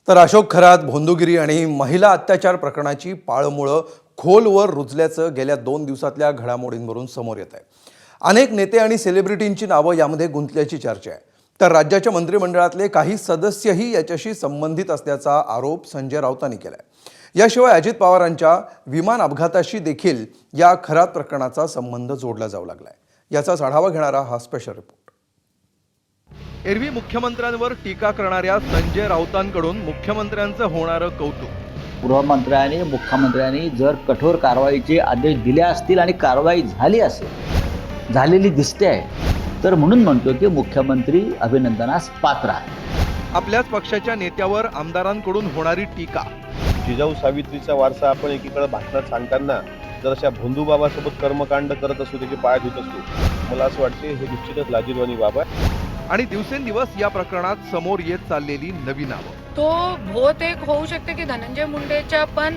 तर अशोक खरात भोंदूगिरी आणि महिला अत्याचार प्रकरणाची पाळमुळं खोलवर रुजल्याचं गेल्या 2 दिवसातल्या घडामोडींवरून समोर येत आहे. अनेक नेते आणि सेलिब्रिटींची नावं यामध्ये गुंतल्याची चर्चा आहे. तर राज्याच्या मंत्रिमंडळातले काही सदस्यही याच्याशी संबंधित असल्याचा आरोप संजय राऊतांनी केलाय. याशिवाय अजित पवारांच्या विमान अपघाताशी देखील या खरात प्रकरणाचा संबंध जोडला जाऊ लागलाय. याचाच आढावा घेणारा हा स्पेशल रिपोर्ट. एरवी मुख्यमंत्र्यांवर टीका करणाऱ्या संजय राऊतांकडून मुख्यमंत्र्यांचं होणारं कौतुक. गृहमंत्र्यांनी मुख्यमंत्र्यांनी जर कठोर कारवाईचे आदेश दिले असतील आणि कारवाई झाली असेल, झालेली दिसते आहे, तर म्हणून म्हणतो की मुख्यमंत्री अभिनंदनास पात्र आहे. आपल्याच पक्षाच्या नेत्यावर आमदारांकडून होणारी टीका. जिजाऊ सावित्रीचा वारसा आपण एकीकडे भाषणात सांगताना जर अशा भोंदूबाबासोबत कर्मकांड करत असू, त्याचे पाय धुत असतो, मला असं वाटते हे निश्चितच लाजिरवाणी बाब आहे. आणि दिवसेंदिवस या प्रकरणात समोर येत चाललेली नवी नावं. तो बहुतेक होऊ शकते की धनंजय मुंडेच्या पण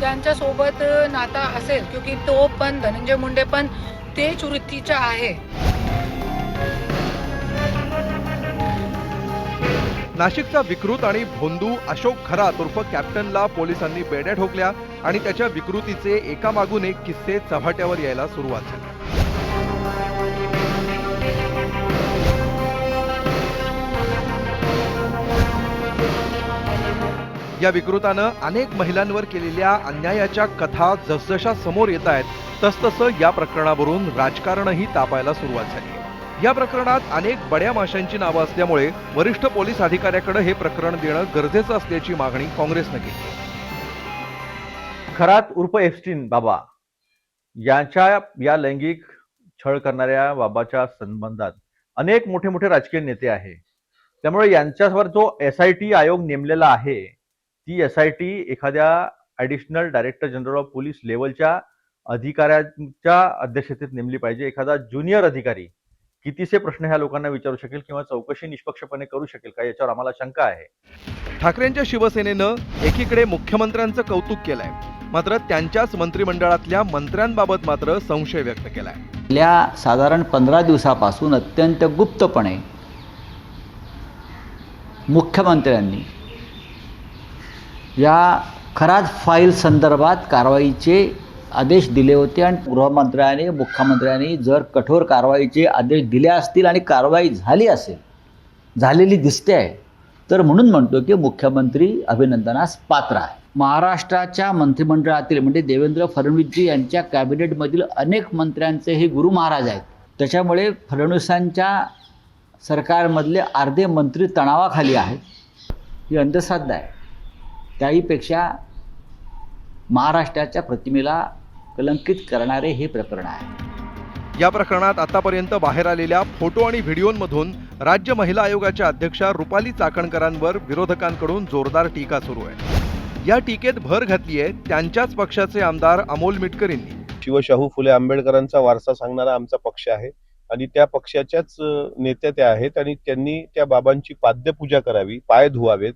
त्यांच्या सोबत नाता असेल, क्योंकि तो पण धनंजय मुंडे पण तेच वृत्तीचा आहे. नाशिकचा विकृत आणि भोंदू अशोक खरात उर्फ कॅप्टनला पोलिसांनी बेड्या ठोकल्या आणि त्याच्या विकृतीचे एकामागून एक किस्से चव्हाट्यावर यायला सुरुवात झाली. या विकृतानं अनेक महिलांवर केलेल्या अन्यायाच्या कथा जसजशा समोर येत आहेत, तसतसं या प्रकरणावरून राजकारणही तापायला सुरुवात झाली. या प्रकरणात अनेक बड्या माशांची नावं असल्यामुळे वरिष्ठ पोलीस अधिकाऱ्याकडे हे प्रकरण देणं गरजेचं असल्याची मागणी काँग्रेसनं केली. खरात उर्फ एप्स्टीन बाबा यांच्या या लैंगिक छळ करणाऱ्या बाबाच्या संबंधात अनेक मोठे मोठे राजकीय नेते आहे. त्यामुळे यांच्यावर जो SIT आयोग नेमलेला आहे, ती SIT एखाद्या additional director general of police लेवलच्या अधिकाऱ्यांच्या अध्यक्षतेत नेमली पाहिजे. एखादा ज्युनियर अधिकारी कितीसे प्रश्न ह्या लोकांना विचारू शकेल किंवा चौकशी निष्पक्षपणे करू शकेल का, याच्यावर आम्हाला शंका आहे. ठाकरेंच्या शिवसेनेनं एकीकडे मुख्यमंत्र्यांचं कौतुक केलंय, मात्र त्यांच्याच मंत्रिमंडळातल्या मंत्र्यांबाबत मात्र संशय व्यक्त केलाय. गेल्या साधारण 15 दिवसापासून अत्यंत गुप्तपणे मुख्यमंत्र्यांनी या खरात फाईल संदर्भात कारवाईचे आदेश दिले होते आणि गृहमंत्र्यांनी मुख्यमंत्र्यांनी जर कठोर कारवाईचे आदेश दिले असतील आणि कारवाई झाली असेल, झालेली दिसते आहे, तर म्हणून म्हणतो की मुख्यमंत्री अभिनंदनास पात्र आहे. महाराष्ट्राच्या मंत्रिमंडळातील म्हणजे देवेंद्र फडणवीसजी यांच्या कॅबिनेटमधील अनेक मंत्र्यांचे हे गुरु महाराज आहेत. त्याच्यामुळे फडणवीसांच्या सरकारमधले अर्धे मंत्री तणावाखाली आहेत, ही अंधश्रद्धा आहे. त्याहीपेक्षा महाराष्ट्राच्या प्रतिमेला कलंकित करणारे हे प्रकरण आहे. या प्रकरणात आतापर्यंत बाहेर आलेल्या फोटो आणि व्हिडिओमधून राज्य महिला आयोगाच्या अध्यक्षा रुपाली चाकणकरांवर विरोधकांकडून जोरदार टीका सुरू आहे. या टीकेत भर घातली आहे त्यांच्याच पक्षाचे आमदार अमोल मिटकर यांनी. शिवशाहू फुले आंबेडकरांचा वारसा सांगणारा आमचा पक्ष आहे आणि त्या पक्षाच्याच नेत्या त्या आहेत आणि त्यांनी त्या बाबांची पाद्यपूजा करावी, पाय धुवावेत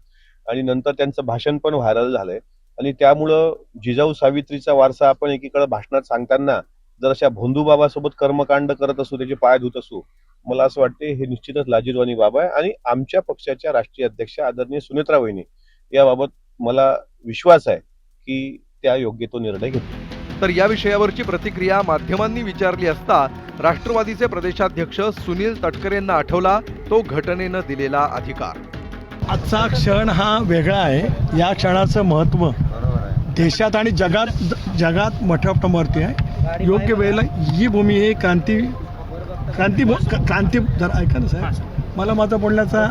आणि नंतर त्यांचं भाषण पण व्हायरल झालंय. आणि त्यामुळं जिजाऊ सावित्रीचा वारसा आपण एकीकडे भाषणात सांगताना जर अशा भोंदूबाबासोबत कर्मकांड करत असू, त्याचे पाय धुत असू, मला असं वाटते हे निश्चितच लाजिरवाणी बाब आहे. आणि आमच्या पक्षाच्या राष्ट्रीय अध्यक्षा आदरणीय सुनेत्रा वहिनी याबाबत मला विश्वास आहे की त्या योग्य तो निर्णय घेतील. तर या विषयावरची प्रतिक्रिया माध्यमांनी विचारली असता राष्ट्रवादीचे प्रदेशाध्यक्ष सुनील तटकरेंना आठवला तो घटनेनं दिलेला अधिकार. आजचा क्षण हा वेगळा आहे. या क्षणाचं महत्त्व देशात आणि जगात मोठ्या प्रमाणावरती आहे. योग्य वेळेला ही भूमी ही क्रांती जर ऐका ना साहेब, मला माझा बोलण्याचा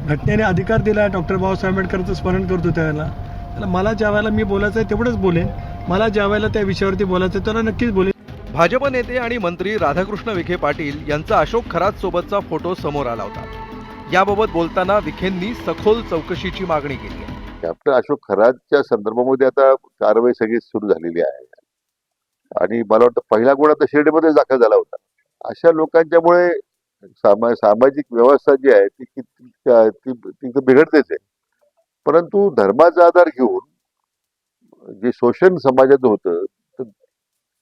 घटनेने अधिकार दिला आहे. डॉक्टर बाबासाहेब आंबेडकरांचं स्मरण करतो त्यावेळेला मला ज्या वेळेला मी बोलायचं आहे तेवढंच बोलेन. मला ज्या वेळेला त्या विषयावरती बोलायचं आहे त्याला नक्कीच बोलेन. भाजप नेते आणि मंत्री राधाकृष्ण विखे पाटील यांचा अशोक खरात सोबतचा फोटो समोर आला होता. याबाबत बोलताना विखेंनी सखोल चौकशीची मागणी केली आहे. कॅप्टन अशोक खरातच्या संदर्भामध्ये आता कारवाई सगळी सुरू झालेली आहे आणि मला वाटतं पहिला गुन्हा तर शिर्डीमध्ये दाखल झाला होता. अशा लोकांच्यामुळे सामाजिक व्यवस्था जी आहे ती बिघडतेच आहे. परंतु धर्माचा आधार घेऊन जे शोषण समाजात होतं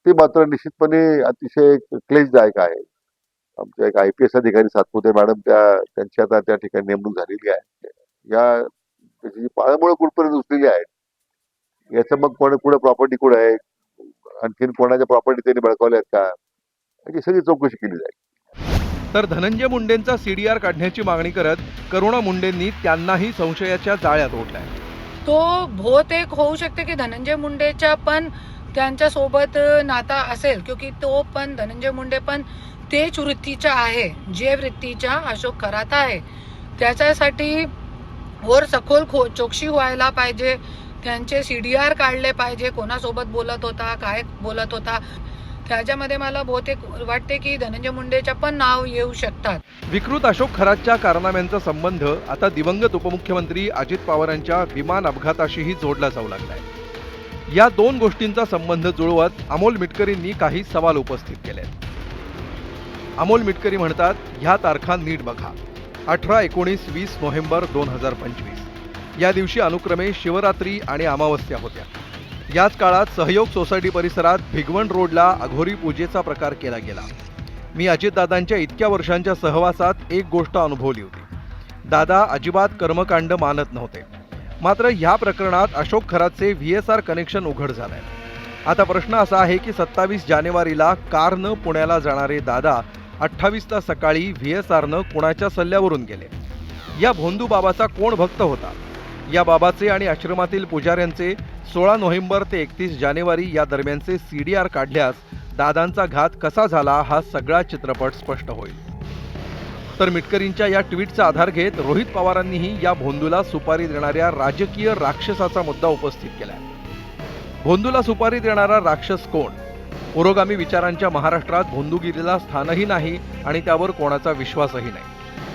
ते मात्र निश्चितपणे अतिशय क्लेशदायक आहे. आमच्या एक IPS अधिकारी सातपुते मॅडम त्यांची आता त्या ठिकाणी नेमणूक झालेली आहे. या त्याची जी पाळंमुळं कुठपर्यंत रुजलेली आहेत, याचं मग कुठे प्रॉपर्टी कुठे आहे, आणखीन कोणाच्या प्रॉपर्टी त्यांनी बळकावल्या आहेत का, याची सगळी चौकशी केली जाईल. तर धनंजय मुंडेंचा सीडीआर काढण्याची मागणी करत करुणा मुंडेंनी त्यांनाही संशयाच्या जाळ्यात ओढलाय. तो बहुतेक होऊ शकते की धनंजय मुंडेच्या पण त्यांच्यासोबत नाता असेल, क्योंकि तो पण धनंजय मुंडे पण तेच वृत्तीचा आहे जे वृत्तीचा अशोक खरात आहे. त्याच्यासाठी वर सखोल चौकशी व्हायला पाहिजे, त्यांचे सीडीआर काढले पाहिजे, कोणासोबत बोलत होता, काय बोलत होता. त्याच्यामध्ये मला बहुतेक वाटते की धनंजय मुंडेच्या पण नाव येऊ शकतात. विकृत अशोक खरातच्या कारनाम्यांचा संबंध आता दिवंगत उपमुख्यमंत्री अजित पवारांच्या विमान अपघाताशीही जोडला जाऊ लागलाय. या दोन गोष्टींचा संबंध जुळवत अमोल मिटकरींनी काही सवाल उपस्थित केले. अमोल मिटकरी म्हणतात, ह्या तारखा नीट बघा. 18, 19, 20 नोव्हेंबर 2025 या दिवशी अनुक्रमे शिवरात्री आणि अमावस्या होत्या. याच काळात सहयोग सोसायटी परिसरात भिगवण रोडला अघोरी पूजेचा प्रकार केला गेला. मी अजितदादांच्या इतक्या वर्षांच्या सहवासात एक गोष्ट अनुभवली होती. दादा अजिबात कर्मकांड मानत नव्हते. मात्र ह्या प्रकरणात अशोक खरातचे VSR कनेक्शन उघड झालंय. आता प्रश्न असा आहे की 27 जानेवारीला कारनं पुण्याला जाणारे दादा 28ला सकाळी VSRनं कुणाच्या सल्ल्यावरून गेले. या भोंदू बाबाचा कोण भक्त होता? या बाबाचे आणि आश्रमातील पुजाऱ्यांचे 16 नोव्हेंबर ते 31 जानेवारी या दरम्यानचे CDR काढल्यास दादांचा घात कसा झाला हा सगळा चित्रपट स्पष्ट होईल. तर मिटकरींच्या या ट्विटचा आधार घेत रोहित पवारांनीही या भोंदूला सुपारी देणाऱ्या राजकीय राक्षसाचा मुद्दा उपस्थित केलाय. भोंदूला सुपारी देणारा राक्षस कोण? पुरोगामी विचारांच्या महाराष्ट्रात भोंदूगिरीला स्थानही नाही आणि त्यावर कोणाचा विश्वासही नाही.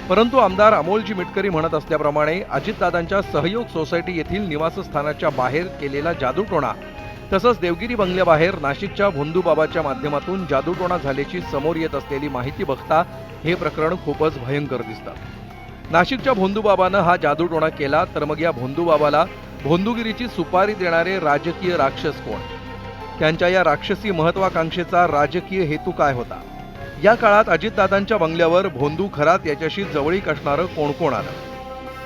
परंतु आमदार अमोलजी मिटकरी म्हणत असल्याप्रमाणे अजितदादांच्या सहयोग सोसायटी येथील निवासस्थानाच्या बाहेर केलेला जादूटोणा तसंच देवगिरी बंगल्याबाहेर नाशिकच्या भोंदूबाबाच्या माध्यमातून जादूटोणा झाल्याची समोर येत असलेली माहिती बघता हे प्रकरण खूपच भयंकर दिसतं. नाशिकच्या भोंदूबाबानं हा जादूटोणा केला तर मग या भोंदूबाबाला भोंदूगिरीची सुपारी देणारे राजकीय राक्षस कोण? त्यांच्या या राक्षसी महत्वाकांक्षेचा राजकीय हेतू काय होता? या काळात अजितदादांच्या बंगल्यावर भोंदू खरात याच्याशी जवळीक असणारं कोण कोण आलं?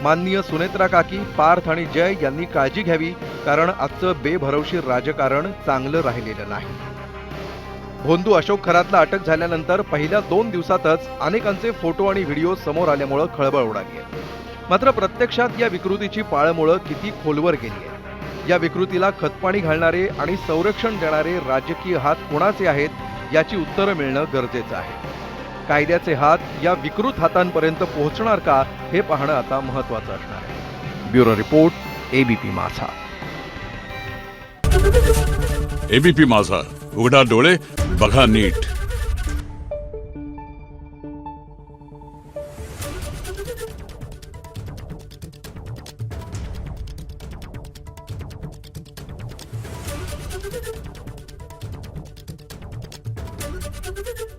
माननीय सुनेत्रा काकी, पार्थ आणि जय यांनी काळजी घ्यावी, कारण आजचं बेभरवशीर राजकारण चांगलं राहिलेलं नाही. भोंदू अशोक खरातला अटक झाल्यानंतर पहिल्या 2 दिवसातच अनेकांचे फोटो आणि व्हिडिओ समोर आल्यामुळं खळबळ उडाली आहे. मात्र प्रत्यक्षात या विकृतीची पाळंमुळं किती खोलवर गेली आहे? या विकृतीला खतपाणी घालणारे आणि संरक्षण देणारे राजकीय हात कोणाचे आहेत याची उत्तरं मिळणं गरजेचं आहे. कायद्याचे हात या विकृत हातांपर्यंत पोहोचणार का हे पाहणं आता महत्त्वाचं असणार आहे. ब्युरो रिपोर्ट, ABP माझा. ABP माझा, उघडा डोळे बघा नीट. Thank you.